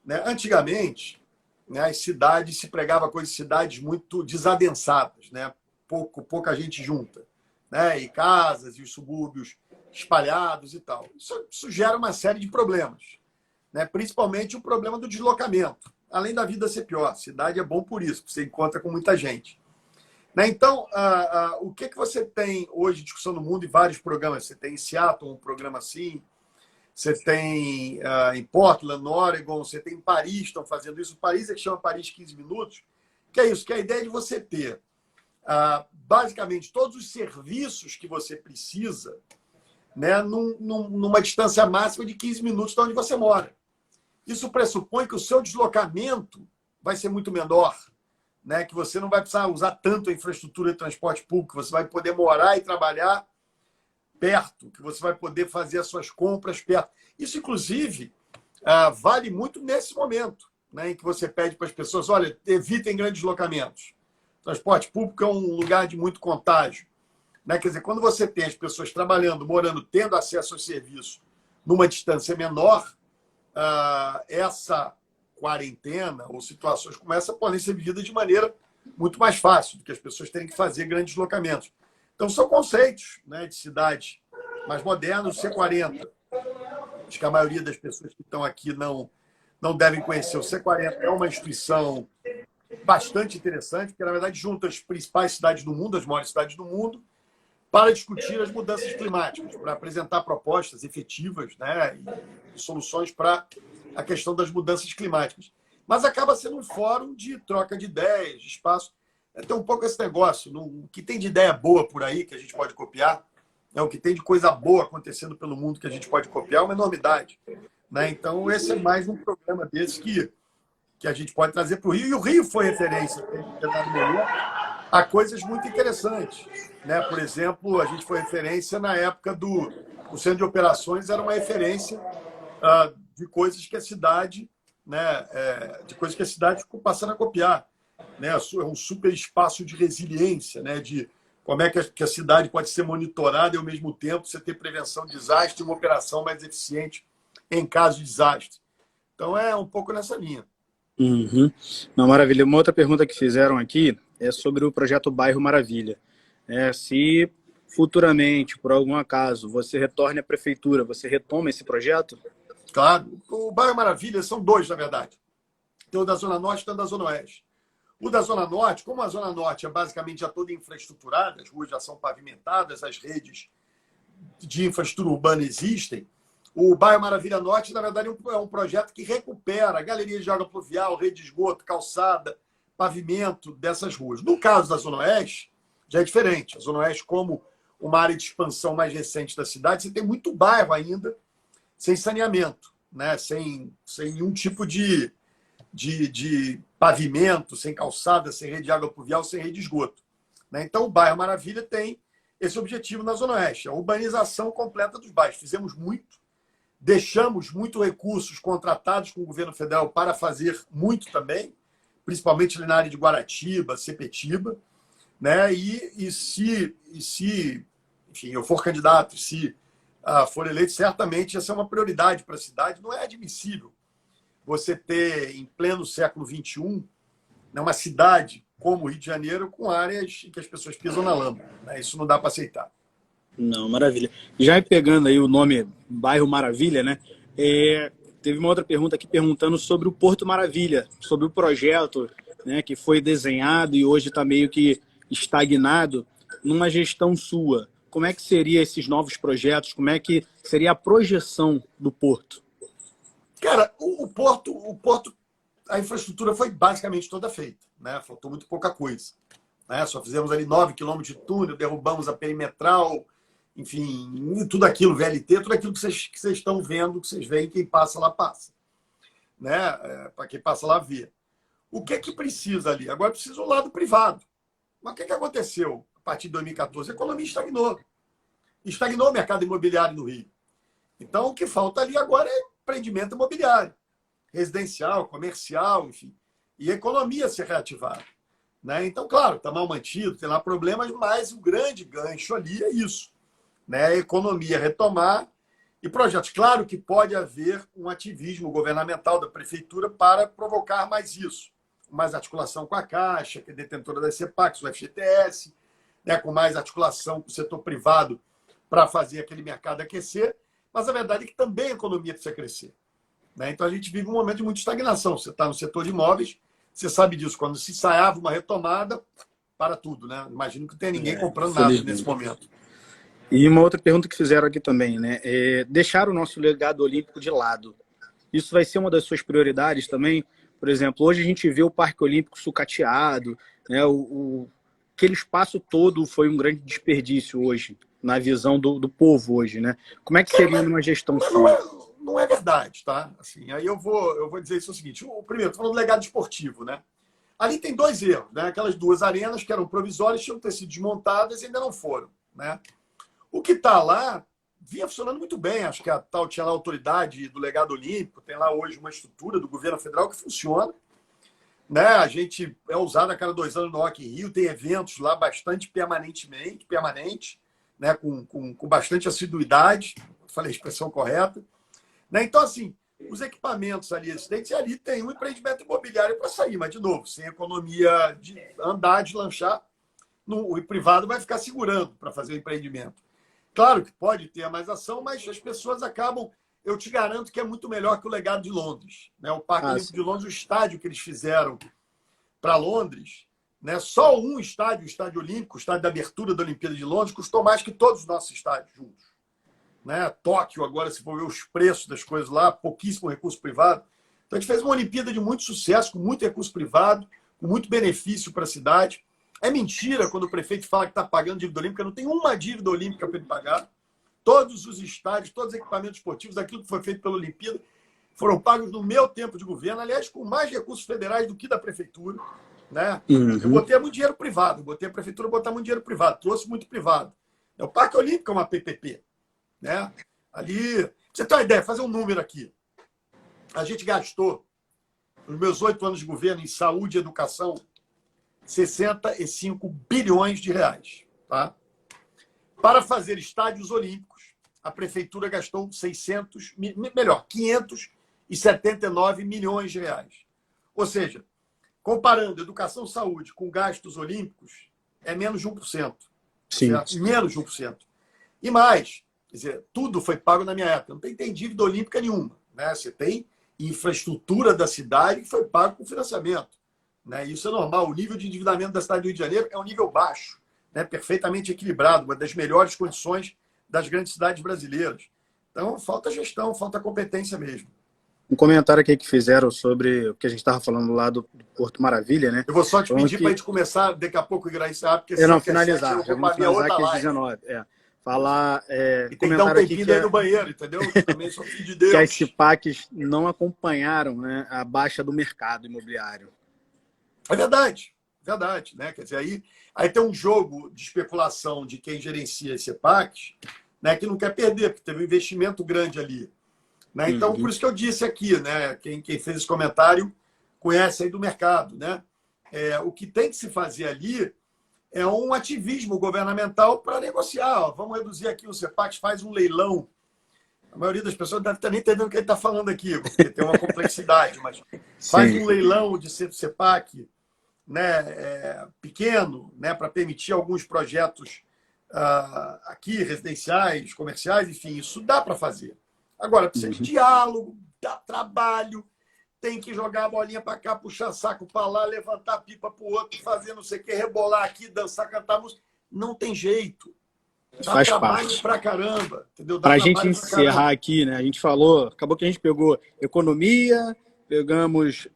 né? Antigamente, né, as cidades se pregava coisa de cidades muito desadensadas, né? Pouca gente junta, né? E casas e os subúrbios espalhados e tal. Isso gera uma série de problemas, né? Principalmente o problema do deslocamento. Além da vida ser pior, a cidade é bom por isso, porque você encontra com muita gente. Né? Então, o que você tem hoje de discussão no mundo e vários programas? Você tem em Seattle um programa assim, você tem em Portland, no Oregon, você tem em Paris, estão fazendo isso. Paris é que chama Paris 15 minutos, que é isso, que é a ideia de você ter basicamente todos os serviços que você precisa, né, numa distância máxima de 15 minutos de onde você mora. Isso pressupõe que o seu deslocamento vai ser muito menor, né? Que você não vai precisar usar tanto a infraestrutura de transporte público, você vai poder morar e trabalhar perto, que você vai poder fazer as suas compras perto. Isso, inclusive, vale muito nesse momento, né, em que você pede para as pessoas, olha, evitem grandes deslocamentos. Transporte público é um lugar de muito contágio, né? Quer dizer, quando você tem as pessoas trabalhando, morando, tendo acesso ao serviço numa distância menor, essa quarentena ou situações como essa podem ser vividas de maneira muito mais fácil do que as pessoas terem que fazer grandes deslocamentos. Então, são conceitos, né, de cidade mais modernos. O C40, acho que a maioria das pessoas que estão aqui não devem conhecer. O C40 é uma instituição bastante interessante, porque, na verdade, junta as principais cidades do mundo, as maiores cidades do mundo, para discutir as mudanças climáticas, para apresentar propostas efetivas, né, e soluções para a questão das mudanças climáticas. Mas acaba sendo um fórum de troca de ideias, de espaço. Tem um pouco esse negócio. O que tem de ideia boa por aí que a gente pode copiar, né, o que tem de coisa boa acontecendo pelo mundo que a gente pode copiar é uma enormidade. Né? Então, esse é mais um programa desse que a gente pode trazer para o Rio. E o Rio foi referência, em determinado momento, a coisas muito interessantes. Né? Por exemplo, a gente foi referência na época o centro de operações era uma referência de coisas que a cidade, né, de coisas que a cidade ficou passando a copiar. Né? É um super espaço de resiliência, né? De como é que a cidade pode ser monitorada e, ao mesmo tempo, você ter prevenção de desastre e uma operação mais eficiente em caso de desastre. Então, é um pouco nessa linha. Uhum. Não, maravilha. Uma outra pergunta que fizeram aqui é sobre o projeto Bairro Maravilha. Se futuramente, por algum acaso, você retorne à prefeitura, você retoma esse projeto? Claro. O Bairro Maravilha são dois, na verdade. Tem o da Zona Norte e tem o da Zona Oeste. O da Zona Norte, como a Zona Norte é basicamente já toda infraestruturada, as ruas já são pavimentadas, as redes de infraestrutura urbana existem, o Bairro Maravilha Norte, na verdade, é um projeto que recupera galerias de água pluvial, rede de esgoto, calçada, pavimento dessas ruas. No caso da Zona Oeste, já é diferente. A Zona Oeste, como uma área de expansão mais recente da cidade, você tem muito bairro ainda sem saneamento. né? Sem nenhum tipo de pavimento, sem calçada, sem rede de água pluvial, sem rede de esgoto. Né? Então, o bairro Maravilha tem esse objetivo na Zona Oeste, a urbanização completa dos bairros. Fizemos muito, deixamos muitos recursos contratados com o governo federal para fazer muito também, principalmente ali na área de Guaratiba, Sepetiba, né? E se enfim, eu for candidato, se for eleito, certamente essa é uma prioridade para a cidade. Não é admissível você ter, em pleno século XXI, né, uma cidade como o Rio de Janeiro com áreas em que as pessoas pisam na lama. Né? Isso não dá para aceitar. Não, maravilha. Já pegando aí o nome Bairro Maravilha, né? Teve uma outra pergunta aqui perguntando sobre o Porto Maravilha, sobre o projeto, né, que foi desenhado e hoje está meio que estagnado numa gestão sua. Como é que seria esses novos projetos? Como é que seria a projeção do Porto? Cara, o Porto, a infraestrutura foi basicamente toda feita. Né? Faltou muito pouca coisa. Né? Só fizemos ali 9 quilômetros de túnel, derrubamos a perimetral, enfim, tudo aquilo, VLT, tudo aquilo que vocês estão vendo, que vocês veem, quem passa lá passa. Né? Para quem passa lá vê. O que é que precisa ali? Agora precisa o lado privado. Mas o que aconteceu a partir de 2014? A economia estagnou. Estagnou o mercado imobiliário no Rio. Então, o que falta ali agora é empreendimento imobiliário, residencial, comercial, enfim, e a economia ser reativada. Né? Então, claro, está mal mantido, tem lá problemas, mas o grande gancho ali é isso. Né? A economia retomar e projetos. Claro que pode haver um ativismo governamental da prefeitura para provocar mais isso. Mais articulação com a Caixa, que é detentora das CEPACs, o FGTS, né? Com mais articulação com o setor privado para fazer aquele mercado aquecer. Mas a verdade é que também a economia precisa crescer. Né? Então, a gente vive um momento de muita estagnação. Você está no setor de imóveis, você sabe disso. Quando se ensaiava uma retomada, para tudo. Né? Imagino que não tem ninguém comprando nada nesse momento. E uma outra pergunta que fizeram aqui também, né? Deixar o nosso legado olímpico de lado. Isso vai ser uma das suas prioridades também? Por exemplo, hoje a gente vê o Parque Olímpico sucateado, né? Aquele espaço todo foi um grande desperdício hoje, na visão do povo hoje, né? Como é que seria uma gestão sua? Não é verdade, tá? Assim, aí eu vou dizer isso o seguinte. Primeiro, estou falando do legado esportivo, né? Ali tem dois erros, né? Aquelas duas arenas que eram provisórias, tinham que ter sido desmontadas e ainda não foram, né? O que está lá vinha funcionando muito bem. Acho que tinha lá a autoridade do legado olímpico, tem lá hoje uma estrutura do governo federal que funciona. Né? A gente é usado a cada 2 anos no Rock in Rio, tem eventos lá bastante permanente, né? com bastante assiduidade, falei a expressão correta. Né? Então, assim, os equipamentos ali existentes, e ali tem um empreendimento imobiliário para sair, mas, de novo, sem economia de andar, de lanchar, o privado vai ficar segurando para fazer o empreendimento. Claro que pode ter mais ação, mas as pessoas acabam... Eu te garanto que é muito melhor que o legado de Londres. Né? O Parque Olímpico de Londres, o estádio que eles fizeram para Londres, né? Só um estádio, o Estádio Olímpico, o estádio da abertura da Olimpíada de Londres, custou mais que todos os nossos estádios juntos. Né? Tóquio, agora, se for ver os preços das coisas lá, pouquíssimo recurso privado. Então, a gente fez uma Olimpíada de muito sucesso, com muito recurso privado, com muito benefício para a cidade. É mentira quando o prefeito fala que está pagando dívida olímpica. Não tem uma dívida olímpica para ele pagar. Todos os estádios, todos os equipamentos esportivos, aquilo que foi feito pela Olimpíada, foram pagos no meu tempo de governo, aliás, com mais recursos federais do que da prefeitura. Né? Eu botei muito dinheiro privado, botei a prefeitura a botar muito dinheiro privado, trouxe muito privado. O Parque Olímpico é uma PPP. Né? Ali, pra você ter uma ideia, fazer um número aqui. A gente gastou, nos meus 8 anos de governo, em saúde e educação, 65 bilhões de reais. Tá? Para fazer estádios olímpicos, a prefeitura gastou 579 milhões de reais. Ou seja, comparando educação e saúde com gastos olímpicos, é menos de 1%. Sim. Certo? Menos de 1%. E mais, quer dizer, tudo foi pago na minha época. Não tem dívida olímpica nenhuma. Né? Você tem infraestrutura da cidade que foi pago com financiamento. Né? Isso é normal. O nível de endividamento da cidade do Rio de Janeiro é um nível baixo, né? Perfeitamente equilibrado, uma das melhores condições das grandes cidades brasileiras. Então, falta gestão, falta competência mesmo. Um comentário aqui que fizeram sobre o que a gente estava falando lá do Porto Maravilha, né? Eu vou só te pedir para a gente começar daqui a pouco, encerrar, porque não finalizar, já vamos finalizar aqui às 19. falar, E tem que dar um comentário aqui tempinho que, aí no banheiro, entendeu? Eu também sou filho de Deus. que as CPACs não acompanharam, né, a baixa do mercado imobiliário. É verdade, verdade, né? Quer dizer, aí tem um jogo de especulação de quem gerencia esse CPACs, né, que não quer perder, porque teve um investimento grande ali. Né? Então, por isso que eu disse aqui, né? Quem fez esse comentário conhece aí do mercado, né? O que tem que se fazer ali é um ativismo governamental para negociar. Ó, vamos reduzir aqui o CPAC, faz um leilão. A maioria das pessoas deve estar nem entendendo o que ele está falando aqui, porque tem uma complexidade, mas faz um leilão de CPAC, né, pequeno, né, para permitir alguns projetos aqui, residenciais, comerciais, enfim, isso dá para fazer. Agora, precisa de diálogo, dá trabalho, tem que jogar a bolinha para cá, puxar saco para lá, levantar a pipa para o outro, fazer não sei o que, rebolar aqui, dançar, cantar música. Não tem jeito. Dá Faz trabalho parte. pra caramba, entendeu? Para a gente encerrar aqui, né? A gente falou, acabou que a gente pegou economia, pegamos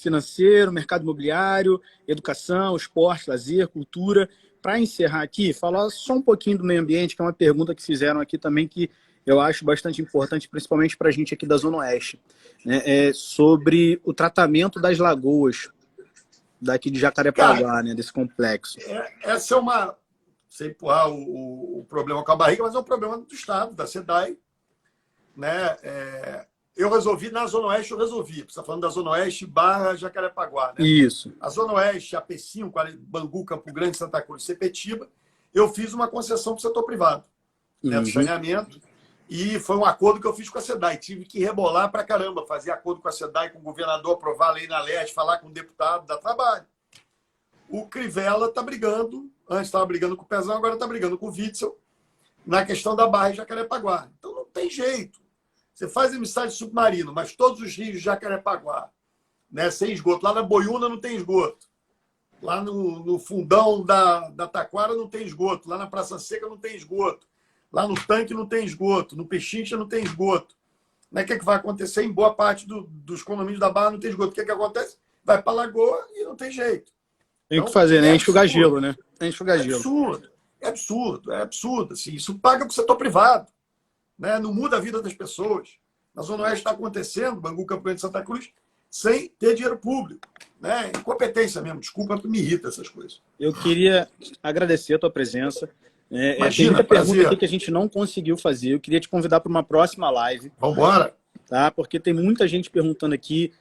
financeiro, mercado imobiliário, educação, esporte, lazer, cultura. Para encerrar aqui, falar só um pouquinho do meio ambiente, que é uma pergunta que fizeram aqui também, que eu acho bastante importante, principalmente para a gente aqui da Zona Oeste, né? Sobre o tratamento das lagoas daqui de Jacarepaguá, né? Desse complexo. Essa é uma... Sem empurrar o problema com a barriga, mas é um problema do Estado, da SEDAI. Né? Eu resolvi, na Zona Oeste eu resolvi. Você está falando da Zona Oeste / Jacarepaguá. Né? Isso. A Zona Oeste, AP5, Bangu, Campo Grande, Santa Cruz, Sepetiba, eu fiz uma concessão para o setor privado, né, do saneamento, e foi um acordo que eu fiz com a SEDAI. Tive que rebolar para caramba, fazer acordo com a SEDAI, com o governador, aprovar a lei na LERJ, falar com o deputado, dar trabalho. O Crivella está brigando, antes estava brigando com o Pezão, agora está brigando com o Witzel, na questão da Barra de Jacarepaguá. Então não tem jeito. Você faz emissagem submarino, mas todos os rios de Jacarepaguá, né, sem esgoto. Lá na Boiúna não tem esgoto. Lá no fundão da Taquara não tem esgoto. Lá na Praça Seca não tem esgoto. Lá no Tanque não tem esgoto. No Pechincha não tem esgoto. O que vai acontecer? Em boa parte dos condomínios da Barra não tem esgoto. O que acontece? Vai para a Lagoa e não tem jeito. Tem o que fazer, né? Enxugar gelo, né? Enxugar gelo. É absurdo. Assim, isso paga para o setor privado. Né? Não muda a vida das pessoas. Na Zona Oeste está acontecendo, Bangu, Campo Grande, Santa Cruz, sem ter dinheiro público. Né? Incompetência mesmo. Desculpa, me irrita essas coisas. Eu queria agradecer a tua presença. Imagina, tem muita prazer. pergunta aqui que a gente não conseguiu fazer. Eu queria te convidar para uma próxima live. Vamos embora. Tá? Porque tem muita gente perguntando aqui.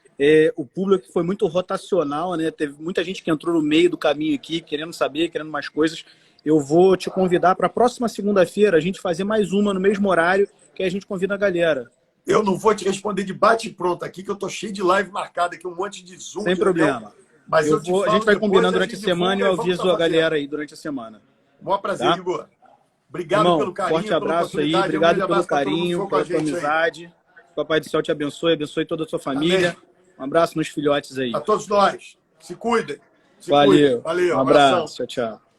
O público foi muito rotacional, né? Teve muita gente que entrou no meio do caminho aqui, querendo saber, querendo mais coisas. Eu vou te convidar para a próxima segunda-feira a gente fazer mais uma no mesmo horário, que a gente convida a galera. Eu não vou te responder de bate-pronto aqui, que eu tô cheio de live marcada aqui, um monte de Zoom. Sem problema. Mas a gente vai combinando durante a semana e eu aviso a galera aí durante a semana. Maior prazer, Igor. Obrigado Irmão, pelo carinho, forte abraço aí, obrigado pelo carinho, pela tua amizade. Papai do Céu te abençoe, abençoe toda a sua família. Amém. Um abraço nos filhotes aí. A todos nós. Se cuidem. Valeu. Valeu. Um abraço. Tchau, tchau.